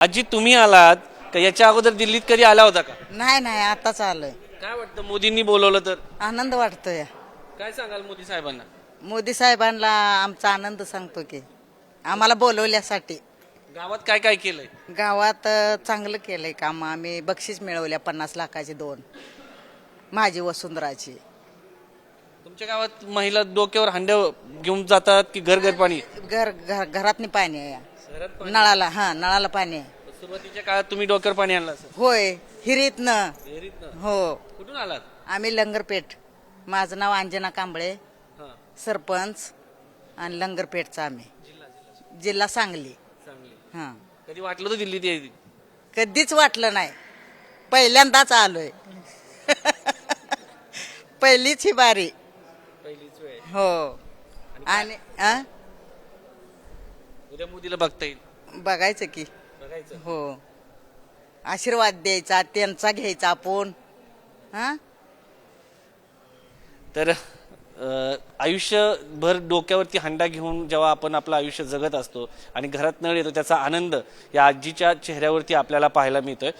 आजी तुम्ही आलात का याच्या अगोदर दिल्लीत कधी आला होता का? नाही नाही आताच आलोय. काय वाटतं मोदींनी बोलवलं तर आनंद वाटतोय. काय सांगाल मोदी साहेबांना? मोदी साहेबांना आमचा आनंद सांगतो की आम्हाला बोलवल्यासाठी. गावात काय काय केलंय? गावात चांगलं केलंय काम. आम्ही बक्षीस मिळवल्या 50 लाखाची 2 माझी वसुंधराची. तुमच्या गावात महिला डोक्यावर हांड्या घेऊन जातात की घर घर पाणी? घरातनी पाणी आहे. नळाला नळाला पाणी आहे. सुरुवातीच्या काळात तुम्ही डोक्यावर पाणी आणलं असेल. होय हिरीतनं. विहिरीतनं? हो कुठून आलात? आम्ही लंगरपेठ. माझं नाव अंजना कांबळे, हां. सरपंच आणि लंगरपेठचा आम्ही. जिल्हा सांगली. चांगली. हां कधी वाटलं होतं दिल्लीत यायचं? कधीच वाटलं नाही. पहिल्यांदाच आलोय. पहिलीच ही बारी. पहिलीच वेळ. हो. आणि उद्या मोदीला बघता येईल. बघायचं की. बघायचं. हो आशीर्वाद द्यायचा त्यांचा घ्यायचा आपण. हा तर आयुष्यभर डोक्यावरती हंडा घेऊन जेव्हा आपण आपलं आयुष्य जगत असतो आणि घरात नळ येतो त्याचा आनंद या आजीच्या चेहऱ्यावरती आपल्याला पाहायला मिळतोय.